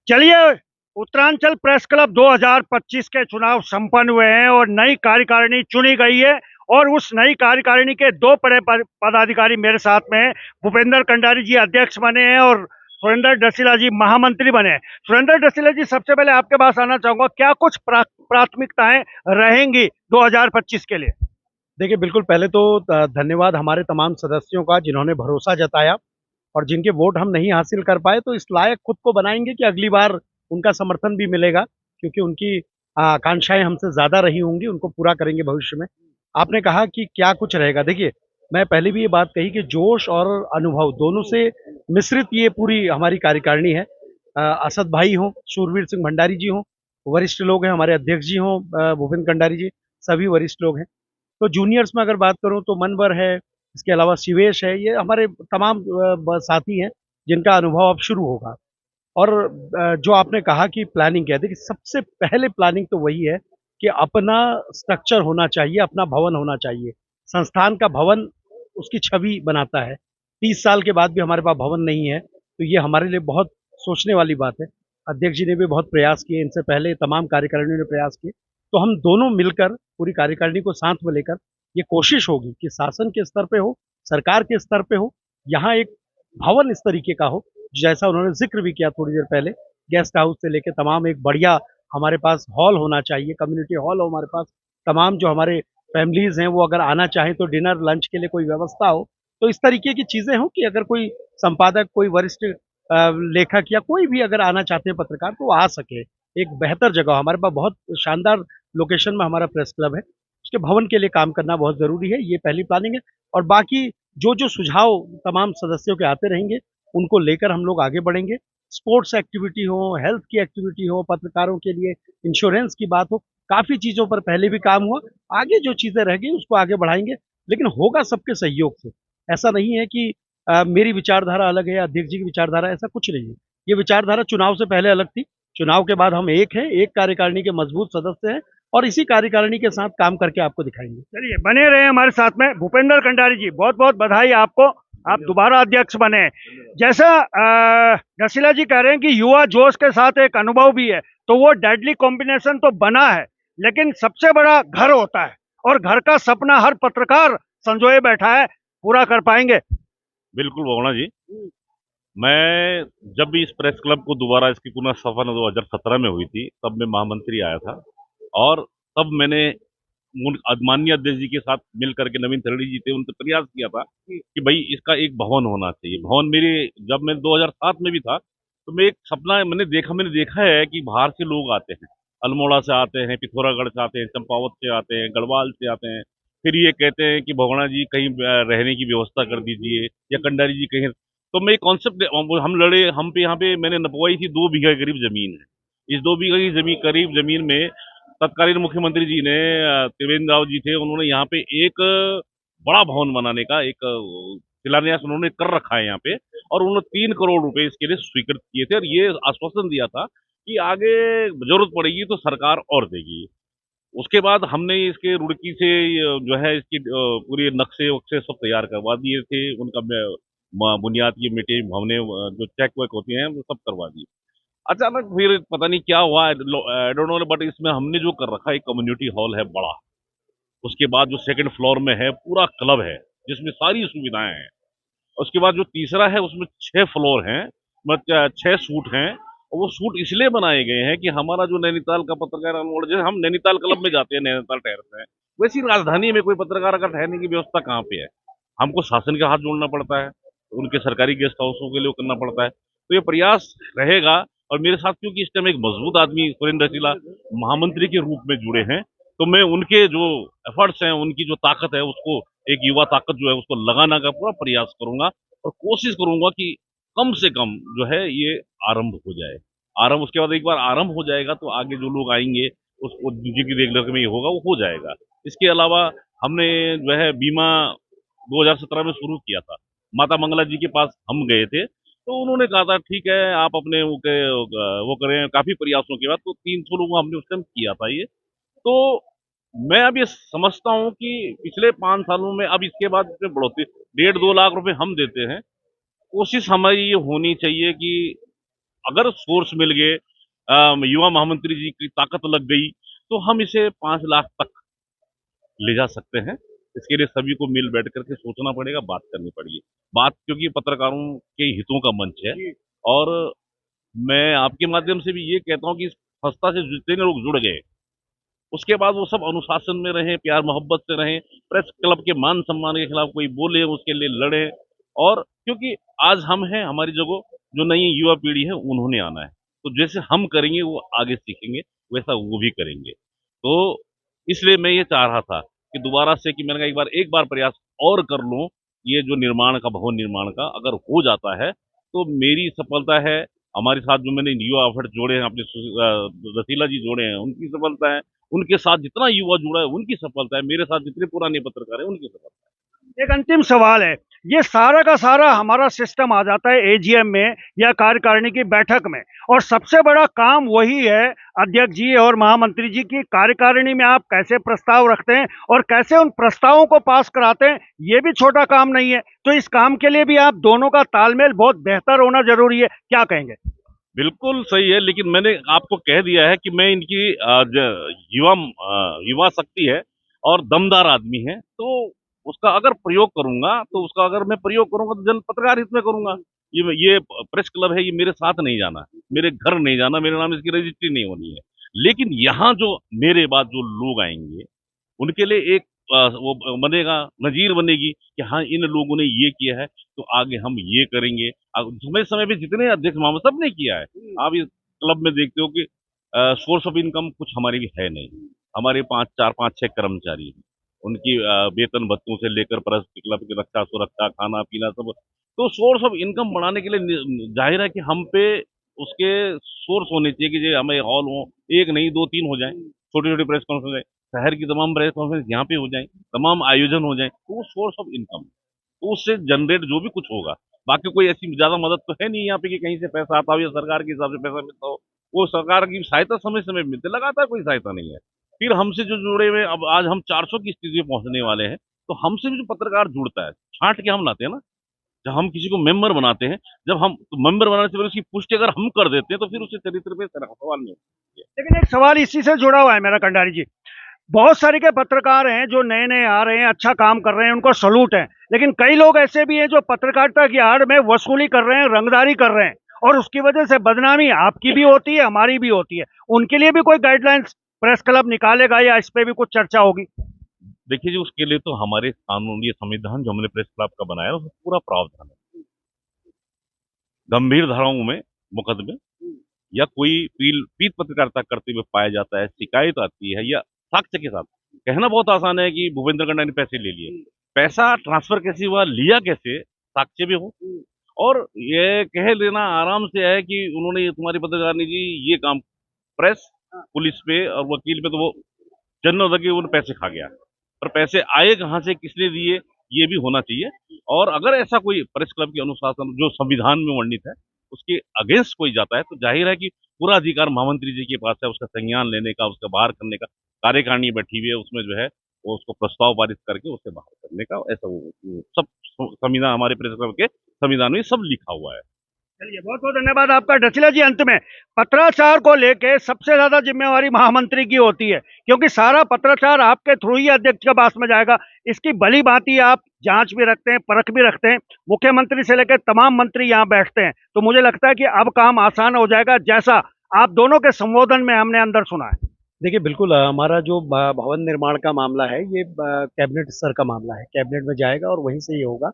चलिए, Uttaranchal press club 2025 के चुनाव संपन्न हुए हैं और नई कार्यकारिणी चुनी गई है। और उस नई कार्यकारिणी के दो बड़े पदाधिकारी मेरे साथ में हैं। भूपेंद्र कंडारी जी अध्यक्ष बने हैं और सुरेंद्र डसीला जी महामंत्री बने हैं। सुरेंद्र डसीला जी, सबसे पहले आपके पास आना चाहूंगा, क्या कुछ प्राथमिकताएं रहेंगी 2025 के लिए? देखिए, बिल्कुल पहले तो धन्यवाद हमारे तमाम सदस्यों का जिन्होंने भरोसा जताया और जिनके वोट हम नहीं हासिल कर पाए, तो इस लायक खुद को बनाएंगे कि अगली बार उनका समर्थन भी मिलेगा, क्योंकि उनकी आकांक्षाएं हमसे ज़्यादा रही होंगी, उनको पूरा करेंगे भविष्य में। आपने कहा कि क्या कुछ रहेगा, देखिए मैं पहले भी ये बात कही कि जोश और अनुभव दोनों से मिश्रित ये पूरी हमारी कार्यकारिणी है। असद भाई हों, शूरवीर सिंह भंडारी जी हों, वरिष्ठ लोग हैं, हमारे अध्यक्ष जी हों, भूपेंद्र कंडारी जी, सभी वरिष्ठ लोग हैं। तो जूनियर्स में अगर बात करूँ तो मनवर है, इसके अलावा शिवेश है, ये हमारे तमाम साथी हैं जिनका अनुभव अब शुरू होगा। और जो आपने कहा कि प्लानिंग क्या है, देखिए सबसे पहले प्लानिंग तो वही है कि अपना स्ट्रक्चर होना चाहिए, अपना भवन होना चाहिए। संस्थान का भवन उसकी छवि बनाता है। 30 साल के बाद भी हमारे पास भवन नहीं है, तो ये हमारे लिए बहुत सोचने वाली बात है। अध्यक्ष जी ने भी बहुत प्रयास किए, इनसे पहले तमाम कार्यकारिणियों ने प्रयास किए। तो हम दोनों मिलकर पूरी कार्यकारिणी को साथ में लेकर ये कोशिश होगी कि शासन के स्तर पे हो, सरकार के स्तर पे हो, यहाँ एक भवन इस तरीके का हो, जैसा उन्होंने जिक्र भी किया थोड़ी देर पहले, गेस्ट हाउस से लेके तमाम एक बढ़िया हमारे पास हॉल होना चाहिए, कम्युनिटी हॉल हो हमारे पास। तमाम जो हमारे फैमिलीज हैं वो अगर आना चाहें तो डिनर लंच के लिए कोई व्यवस्था हो। तो इस तरीके की चीजें हो कि अगर कोई संपादक, कोई वरिष्ठ लेखक या कोई भी अगर आना चाहते हैं पत्रकार, तो वो आ सके। एक बेहतर जगह, हमारे पास बहुत शानदार लोकेशन में हमारा प्रेस क्लब है, उसके भवन के लिए काम करना बहुत जरूरी है। ये पहली प्लानिंग है। और बाकी जो जो सुझाव तमाम सदस्यों के आते रहेंगे, उनको लेकर हम लोग आगे बढ़ेंगे। स्पोर्ट्स एक्टिविटी हो, हेल्थ की एक्टिविटी हो, पत्रकारों के लिए इंश्योरेंस की बात हो, काफ़ी चीज़ों पर पहले भी काम हुआ। आगे जो चीज़ें रह गई उसको आगे बढ़ाएंगे, लेकिन होगा सबके सहयोग से। ऐसा नहीं है कि मेरी विचारधारा अलग है, अध्यक्ष जी की विचारधारा, ऐसा कुछ नहीं है। ये विचारधारा चुनाव से पहले अलग थी, चुनाव के बाद हम एक हैं, एक कार्यकारिणी के मजबूत सदस्य हैं और इसी कार्यकारिणी के साथ काम करके आपको दिखाएंगे। चलिए, बने रहे हमारे साथ में। भूपेंद्र कंडारी जी, बहुत बहुत बधाई आपको, आप दोबारा अध्यक्ष बने। जैसा रसीला जी कह रहे हैं कि युवा जोश के साथ एक अनुभव भी है, तो वो डेडली कॉम्बिनेशन तो बना है, लेकिन सबसे बड़ा घर होता है और घर का सपना हर पत्रकार संजोए बैठा है, पूरा कर पाएंगे? बिल्कुल भगवाना जी। मैं जब भी इस प्रेस क्लब को दोबारा इसकी पुनर्स्थापना 2017 में हुई थी, तब मैं महामंत्री आया था और तब मैंने माननीय अध्यक्ष जी के साथ मिल करके, नवीन थरड़ी जी थे, उनसे प्रयास किया था कि भाई इसका एक भवन होना चाहिए। भवन मेरे, जब मैं 2007 में भी था तो मैं एक सपना मैंने देखा है कि बाहर से लोग आते हैं, अल्मोड़ा से आते हैं, पिथौरागढ़ से आते हैं, चंपावत से आते हैं, गढ़वाल से आते हैं, फिर ये कहते हैं कि भगोना जी कहीं रहने की व्यवस्था कर दीजिए या कंडारी जी कहीं। तो मैं कॉन्सेप्ट हम लड़े, हम पे यहाँ पे मैंने नपवाई थी 2 बीघा करीब जमीन है। इस 2 बीघा की जमीन, करीब जमीन में तत्कालीन मुख्यमंत्री जी ने, त्रिवेंद्र राव जी थे, उन्होंने यहाँ पे एक बड़ा भवन बनाने का एक शिलान्यास उन्होंने कर रखा है यहाँ पे। और उन्होंने 3 करोड़ रुपए इसके लिए स्वीकृत किए थे और ये आश्वासन दिया था कि आगे जरूरत पड़ेगी तो सरकार और देगी। उसके बाद हमने इसके रुड़की से जो है इसकी पूरी नक्शे वक्शे सब तैयार करवा दिए थे, उनका बुनियाद की मिट्टी हमने जो चेक वेक होती हैं वो सब करवा दिए। अचानक फिर पता नहीं क्या हुआ, आई डोंट नो, बट इसमें हमने जो कर रखा है, एक कम्युनिटी हॉल है बड़ा, उसके बाद जो सेकंड फ्लोर में है पूरा क्लब है जिसमें सारी सुविधाएं हैं। उसके बाद जो तीसरा है उसमें 6 फ्लोर हैं, मतलब 6 सूट हैं। और वो सूट इसलिए बनाए गए हैं कि हमारा जो नैनीताल का पत्रकार अनमोल, जैसे हम नैनीताल क्लब में जाते हैं, नैनीताल ठहरते हैं, वैसी राजधानी में कोई पत्रकार का ठहरने की व्यवस्था कहाँ पे है? हमको शासन के हाथ जोड़ना पड़ता है, उनके सरकारी गेस्ट हाउसों के लिए वो करना पड़ता है। तो ये प्रयास रहेगा। और मेरे साथ क्योंकि इस टाइम एक मजबूत आदमी सुरेंद्र रसीला महामंत्री के रूप में जुड़े हैं, तो मैं उनके जो एफर्ट्स हैं, उनकी जो ताकत है, उसको, एक युवा ताकत जो है उसको लगाना का पूरा प्रयास करूंगा और कोशिश करूंगा कि कम से कम जो है ये आरंभ हो जाए। आरंभ, उसके बाद एक बार आरंभ हो जाएगा तो आगे जो लोग आएंगे उसको जिनकी रेगुलर में ये होगा वो हो जाएगा। इसके अलावा हमने जो है बीमा 2017 में शुरू किया था। माता मंगला जी के पास हम गए थे तो उन्होंने कहा था ठीक है आप अपने वो करें। काफी प्रयासों के बाद तो 300 लोगों हमने उस टाइम किया था ये। तो मैं अब ये समझता हूँ कि पिछले 5 सालों में अब इसके बाद इसमें बढ़ोतरी, 1.5-2 लाख रुपए हम देते हैं। कोशिश हमारी ये होनी चाहिए कि अगर सोर्स मिल गए, युवा महामंत्री जी की ताकत लग गई, तो हम इसे 5 लाख तक ले जा सकते हैं। इसके लिए सभी को मिल बैठ करके सोचना पड़ेगा, बात करनी पड़ेगी। बात क्योंकि पत्रकारों के हितों का मंच है, और मैं आपके माध्यम से भी ये कहता हूँ कि इस संस्था से जितने लोग जुड़ गए, उसके बाद वो सब अनुशासन में रहें, प्यार मोहब्बत से रहें, प्रेस क्लब के मान सम्मान के खिलाफ कोई बोले उसके लिए लड़ें। और क्योंकि आज हम हैं, हमारी जगह जो नई युवा पीढ़ी है उन्होंने आना है, तो जैसे हम करेंगे वो आगे सीखेंगे, वैसा वो भी करेंगे। तो इसलिए मैं ये चाह रहा था कि दोबारा से, कि मैंने कहा एक बार प्रयास और कर लूं, ये जो निर्माण का, भवन निर्माण का अगर हो जाता है तो मेरी सफलता है। हमारे साथ जो मैंने युवा एफर्ट जोड़े हैं, अपने रसीला जी जोड़े हैं, उनकी सफलता है। उनके साथ जितना युवा जुड़ा है उनकी सफलता है। मेरे साथ जितने पुराने पत्रकार हैं उनकी सफलता है। एक अंतिम सवाल है, ये सारा का सारा हमारा सिस्टम आ जाता है एजीएम में या कार्यकारिणी की बैठक में, और सबसे बड़ा काम वही है अध्यक्ष जी और महामंत्री जी की। कार्यकारिणी में आप कैसे प्रस्ताव रखते हैं और कैसे उन प्रस्तावों को पास कराते हैं, ये भी छोटा काम नहीं है। तो इस काम के लिए भी आप दोनों का तालमेल बहुत बेहतर होना जरूरी है, क्या कहेंगे? बिल्कुल सही है, लेकिन मैंने आपको कह दिया है कि मैं इनकी युवा शक्ति है और दमदार आदमी है, तो उसका अगर प्रयोग करूंगा, तो उसका अगर मैं प्रयोग करूंगा तो जन पत्रकार हित में करूंगा। ये प्रेस क्लब है, ये मेरे साथ नहीं जाना, मेरे घर नहीं जाना, मेरे नाम इसकी रजिस्ट्री नहीं होनी है। लेकिन यहाँ जो मेरे बाद जो लोग आएंगे, उनके लिए एक वो बनेगा, नजीर बनेगी कि हाँ, इन लोगों ने ये किया है तो आगे हम ये करेंगे। समय समय पे जितने अध्यक्ष महामंत्री सबने किया है। आप इस क्लब में देखते हो कि सोर्स ऑफ इनकम कुछ हमारी भी है नहीं। हमारे 5-6 कर्मचारी हैं, उनकी वेतन भत्तों से लेकर प्रेस क्लब की रक्षा सुरक्षा, खाना पीना सब। तो सोर्स ऑफ इनकम बढ़ाने के लिए जाहिर है कि हम पे उसके सोर्स होने चाहिए कि जो हमें हॉल हो, 1 नहीं 2-3 हो जाए, छोटी छोटी प्रेस कॉन्फ्रेंस हो जाए, शहर की तमाम प्रेस कॉन्फ्रेंस यहाँ पे हो जाए, तमाम आयोजन हो जाए, तो वो सोर्स ऑफ इनकम, तो उससे जनरेट जो भी कुछ होगा। बाकी कोई ऐसी ज्यादा मदद तो है नहीं यहाँ पे कि कहीं से पैसा आता हो या सरकार के हिसाब से पैसा मिलता हो। वो सरकार की सहायता समय समय मिलती, लगातार कोई सहायता नहीं है। फिर हमसे जो जुड़े हुए, अब आज हम 400 की स्थिति में पहुंचने वाले हैं, तो हमसे भी जो पत्रकार जुड़ता है, छांट के हम लाते हैं ना। जब हम किसी को मेंबर बनाते हैं, जब हम तो मेंबर बनाने से पहले उसकी पुष्टि अगर हम कर देते हैं, तो फिर उसके चरित्र पे सवाल नहीं होता। लेकिन एक सवाल इसी से जुड़ा हुआ है मेरा, कंडारी जी। बहुत सारे के पत्रकार हैं जो नए नए आ रहे हैं, अच्छा काम कर रहे हैं, उनको सलूट है। लेकिन कई लोग ऐसे भी हैं जो पत्रकारिता की आड़ में वसूली कर रहे हैं, रंगदारी कर रहे हैं, और उसकी वजह से बदनामी आपकी भी होती है, हमारी भी होती है। उनके लिए भी कोई गाइडलाइंस प्रेस क्लब निकालेगा या इस पे भी कुछ चर्चा होगी? देखिए जी, उसके लिए तो हमारे कानून, ये संविधान जो हमने प्रेस क्लब का बनाया, उसमें पूरा प्रावधान है। गंभीर धाराओं में मुकदमे या कोई पीट पत्रकारिता करते हुए पाया जाता है, शिकायत आती है, या साक्ष्य के साथ, कहना बहुत आसान है कि भूपेंद्र कंडा ने पैसे ले लिए, पैसा ट्रांसफर कैसे हुआ, लिया कैसे, साक्ष्य भी हो। और ये कह लेना आराम से है कि उन्होंने, तुम्हारी पत्रकारिणी जी ये काम प्रेस, पुलिस पे और वकील पे, तो वो जनरल लगे उन्हें पैसे खा गया, पर पैसे आए कहाँ से, किसने दिए, ये भी होना चाहिए। और अगर ऐसा कोई प्रेस क्लब की अनुशासन जो संविधान में वर्णित है उसके अगेंस्ट कोई जाता है, तो जाहिर है कि पूरा अधिकार महामंत्री जी के पास है, उसका संज्ञान लेने का, उसका बाहर करने का। कार्यकारिणी बैठी हुई है, उसमें जो है वो उसको प्रस्ताव पारित करके उसे बाहर करने का, ऐसा वो सब संविधान, हमारे प्रेस क्लब के संविधान में सब लिखा हुआ है। चलिए, बहुत बहुत धन्यवाद आपका। डसीला जी, अंत में पत्राचार को लेके सबसे ज्यादा जिम्मेवारी महामंत्री की होती है, क्योंकि सारा पत्राचार आपके थ्रू ही अध्यक्ष के पास में जाएगा। इसकी भली भांति आप जांच भी रखते हैं, परख भी रखते हैं, मुख्यमंत्री से लेकर तमाम मंत्री यहाँ बैठते हैं। तो मुझे लगता है कि अब काम आसान हो जाएगा, जैसा आप दोनों के संबोधन में हमने अंदर सुना है। देखिए, बिल्कुल हमारा जो भवन निर्माण का मामला है, ये कैबिनेट स्तर का मामला है, कैबिनेट में जाएगा और वहीं से ये होगा।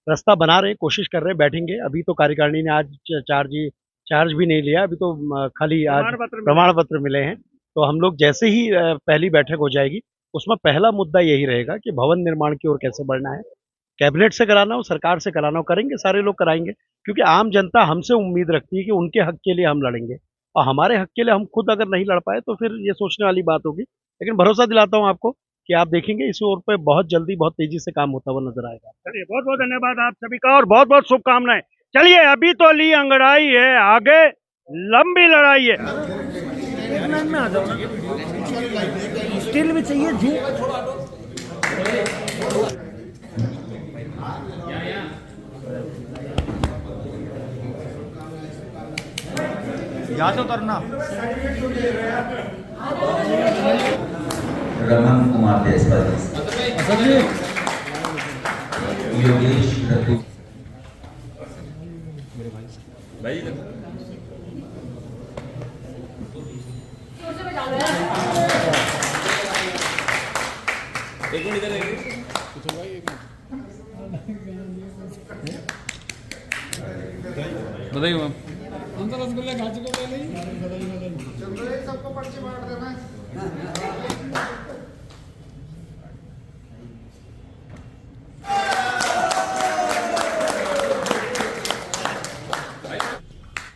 रास्ता बना रहे, कोशिश कर रहे, बैठेंगे। अभी तो कार्यकारिणी ने आज चार्ज भी नहीं लिया, अभी तो खाली आज प्रमाण पत्र मिले हैं। तो हम लोग जैसे ही पहली बैठक हो जाएगी, उसमें पहला मुद्दा यही रहेगा कि भवन निर्माण की ओर कैसे बढ़ना है। कैबिनेट से कराना हो, सरकार से कराना हो, करेंगे, सारे लोग कराएंगे, क्योंकि आम जनता हमसे उम्मीद रखती है कि उनके हक के लिए हम लड़ेंगे, और हमारे हक के लिए हम खुद अगर नहीं लड़ पाए तो फिर ये सोचने वाली बात होगी। लेकिन भरोसा दिलाता हूँ आपको कि आप देखेंगे इस ओर पे बहुत जल्दी, बहुत तेजी से काम होता हुआ नजर आएगा। चलिए, बहुत बहुत धन्यवाद आप सभी का, और बहुत बहुत शुभकामनाएं। चलिए, अभी तो ली अंगड़ाई है, आगे लंबी लड़ाई है। में आ जाओ ना, स्टील भी चाहिए जी। यहाँ से उतरना। रमन कुमार देशपाल, योगेश रतु, बताइए मैम। अंदर रसगुल्ले खा चुके पहले ही। सबको पर्ची बांट दे।